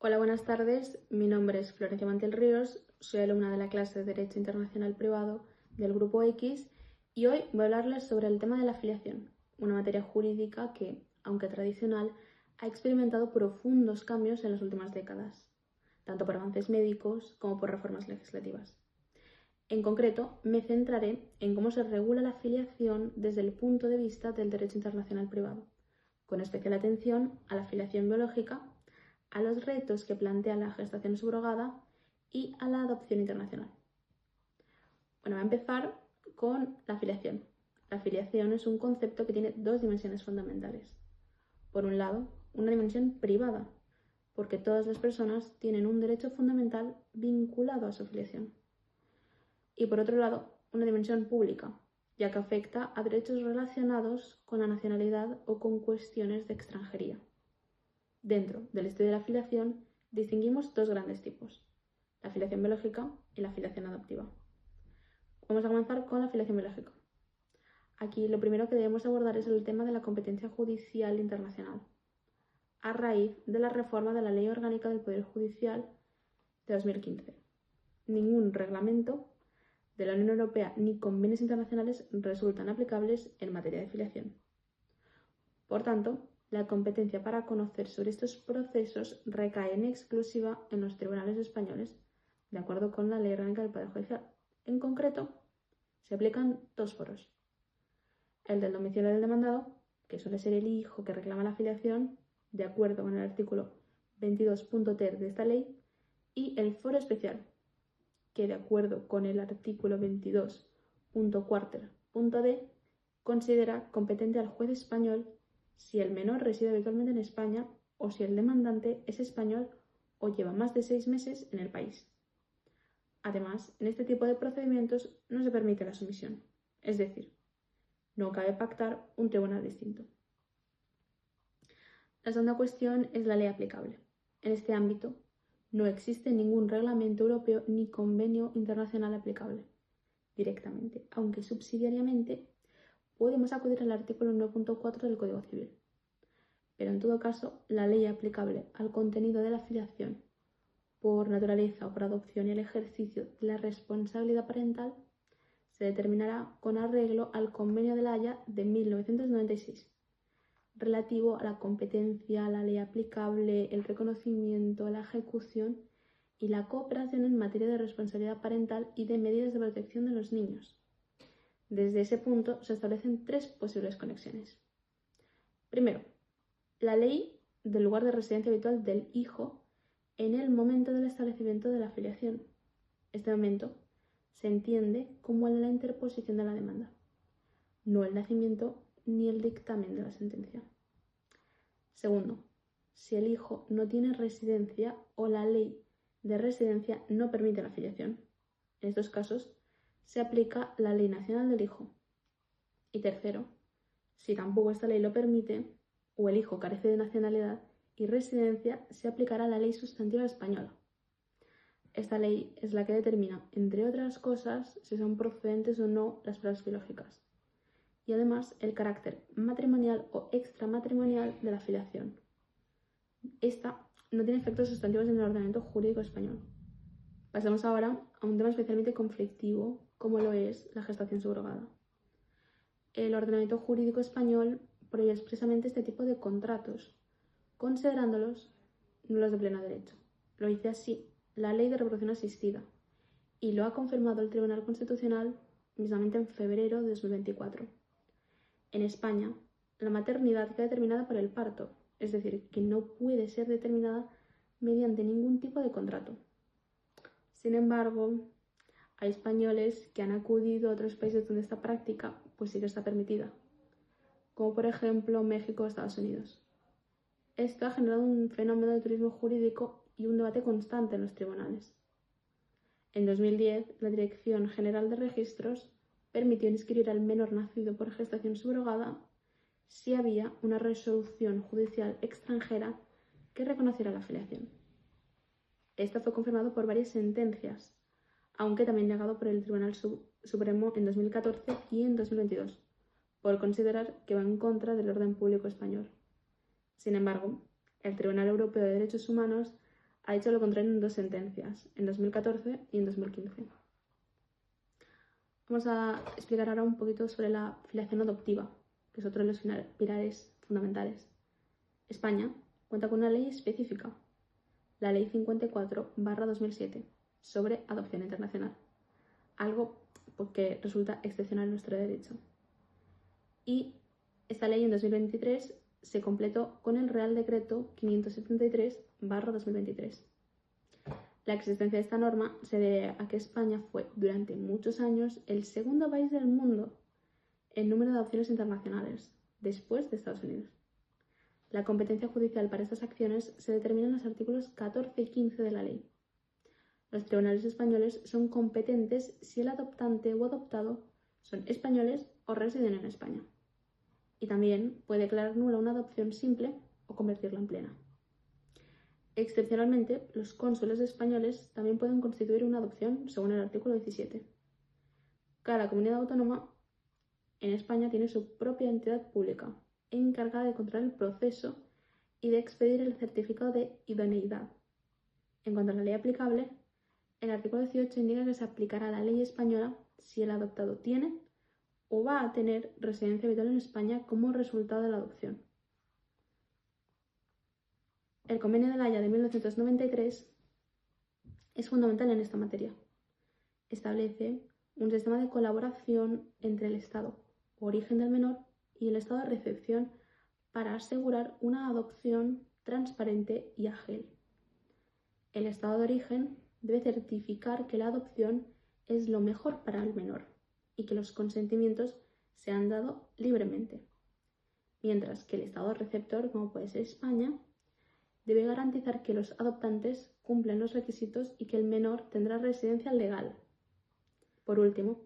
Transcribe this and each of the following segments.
Hola, buenas tardes. Mi nombre es Florencia Mantiel Ríos, soy alumna de la clase de Derecho Internacional Privado del Grupo X y hoy voy a hablarles sobre el tema de la filiación, una materia jurídica que, aunque tradicional, ha experimentado profundos cambios en las últimas décadas, tanto por avances médicos como por reformas legislativas. En concreto, me centraré en cómo se regula la filiación desde el punto de vista del derecho internacional privado, con especial atención a la filiación biológica, a los retos que plantea la gestación subrogada y a la adopción internacional. Bueno, voy a empezar con la filiación. La filiación es un concepto que tiene dos dimensiones fundamentales. Por un lado, una dimensión privada, porque todas las personas tienen un derecho fundamental vinculado a su filiación. Y por otro lado, una dimensión pública, ya que afecta a derechos relacionados con la nacionalidad o con cuestiones de extranjería. Dentro del estudio de la filiación distinguimos dos grandes tipos, la filiación biológica y la filiación adoptiva. Vamos a comenzar con la filiación biológica. Aquí lo primero que debemos abordar es el tema de la competencia judicial internacional, a raíz de la reforma de la Ley Orgánica del Poder Judicial de 2015. Ningún reglamento de la Unión Europea ni convenios internacionales resultan aplicables en materia de filiación. Por tanto, la competencia para conocer sobre estos procesos recae en exclusiva en los tribunales españoles, de acuerdo con la Ley Orgánica del Poder Judicial. En concreto, se aplican dos foros. El del domicilio del demandado, que suele ser el hijo que reclama la filiación, de acuerdo con el artículo 22.ter de esta ley, y el foro especial, que de acuerdo con el artículo 22.4.d considera competente al juez español si el menor reside habitualmente en España o si el demandante es español o lleva más de 6 meses en el país. Además, en este tipo de procedimientos no se permite la sumisión, es decir, no cabe pactar un tribunal distinto. La segunda cuestión es la ley aplicable. En este ámbito, no existe ningún reglamento europeo ni convenio internacional aplicable directamente, aunque subsidiariamente podemos acudir al artículo 9.4 del Código Civil. Pero en todo caso, la ley aplicable al contenido de la filiación por naturaleza o por adopción y el ejercicio de la responsabilidad parental se determinará con arreglo al Convenio de La Haya de 1996, relativo a la competencia, la ley aplicable, el reconocimiento, la ejecución y la cooperación en materia de responsabilidad parental y de medidas de protección de los niños. Desde ese punto se establecen tres posibles conexiones. Primero, la ley del lugar de residencia habitual del hijo en el momento del establecimiento de la filiación. Este momento se entiende como la interposición de la demanda, no el nacimiento ni el dictamen de la sentencia. Segundo, si el hijo no tiene residencia o la ley de residencia no permite la filiación. En estos casos se aplica la ley nacional del hijo. Y tercero, si tampoco esta ley lo permite o el hijo carece de nacionalidad y residencia, se aplicará la ley sustantiva española. Esta ley es la que determina, entre otras cosas, si son procedentes o no las pruebas biológicas y además el carácter matrimonial o extramatrimonial de la filiación. Esta no tiene efectos sustantivos en el ordenamiento jurídico español. Pasemos ahora a un tema especialmente conflictivo, como lo es la gestación subrogada. El ordenamiento jurídico español prohíbe expresamente este tipo de contratos, considerándolos nulos de pleno derecho. Lo dice así la Ley de Reproducción Asistida y lo ha confirmado el Tribunal Constitucional mismamente en febrero de 2024. En España, la maternidad queda determinada por el parto, es decir, que no puede ser determinada mediante ningún tipo de contrato. Sin embargo, hay españoles que han acudido a otros países donde esta práctica pues sí que está permitida, como por ejemplo México o Estados Unidos. Esto ha generado un fenómeno de turismo jurídico y un debate constante en los tribunales. En 2010, la Dirección General de Registros permitió inscribir al menor nacido por gestación subrogada si había una resolución judicial extranjera que reconociera la filiación. Esto fue confirmado por varias sentencias, aunque también negado por el Tribunal Supremo en 2014 y en 2022, por considerar que va en contra del orden público español. Sin embargo, el Tribunal Europeo de Derechos Humanos ha dicho lo contrario en 2 sentencias, en 2014 y en 2015. Vamos a explicar ahora un poquito sobre la filiación adoptiva, que es otro de los pilares fundamentales. España cuenta con una ley específica, la Ley 54/2007, sobre adopción internacional, algo que resulta excepcional en nuestro derecho. Y esta ley en 2023 se completó con el Real Decreto 573/2023. La existencia de esta norma se debe a que España fue durante muchos años el segundo país del mundo en número de adopciones internacionales, después de Estados Unidos. La competencia judicial para estas acciones se determina en los artículos 14 y 15 de la ley. Los tribunales españoles son competentes si el adoptante o adoptado son españoles o residen en España. Y también puede declarar nula una adopción simple o convertirla en plena. Excepcionalmente, los cónsules españoles también pueden constituir una adopción según el artículo 17. Cada comunidad autónoma en España tiene su propia entidad pública encargada de controlar el proceso y de expedir el certificado de idoneidad. En cuanto a la ley aplicable, el artículo 18 indica que se aplicará la ley española si el adoptado tiene o va a tener residencia habitual en España como resultado de la adopción. El Convenio de La Haya de 1993 es fundamental en esta materia. Establece un sistema de colaboración entre el Estado origen del menor y el Estado de recepción para asegurar una adopción transparente y ágil. El Estado de origen debe certificar que la adopción es lo mejor para el menor y que los consentimientos se han dado libremente, mientras que el Estado receptor, como puede ser España, debe garantizar que los adoptantes cumplen los requisitos y que el menor tendrá residencia legal. Por último,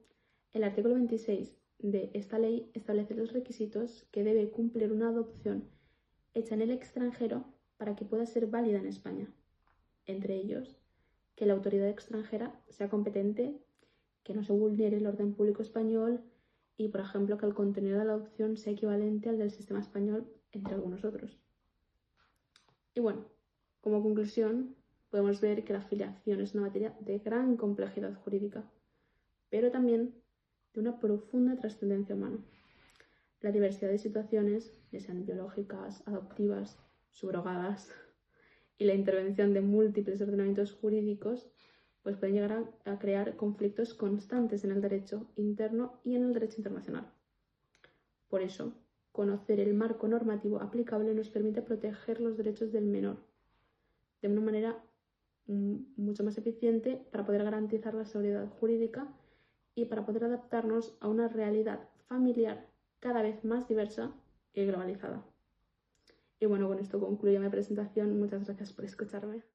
el artículo 26 de esta ley establece los requisitos que debe cumplir una adopción hecha en el extranjero para que pueda ser válida en España. Entre ellos, que la autoridad extranjera sea competente, que no se vulnere el orden público español y, por ejemplo, que el contenido de la adopción sea equivalente al del sistema español, entre algunos otros. Y bueno, como conclusión, podemos ver que la filiación es una materia de gran complejidad jurídica, pero también de una profunda trascendencia humana. La diversidad de situaciones, ya sean biológicas, adoptivas, subrogadas, y la intervención de múltiples ordenamientos jurídicos, pues pueden llegar a crear conflictos constantes en el derecho interno y en el derecho internacional. Por eso, conocer el marco normativo aplicable nos permite proteger los derechos del menor de una manera mucho más eficiente para poder garantizar la seguridad jurídica y para poder adaptarnos a una realidad familiar cada vez más diversa y globalizada. Y bueno, con esto concluyo mi presentación. Muchas gracias por escucharme.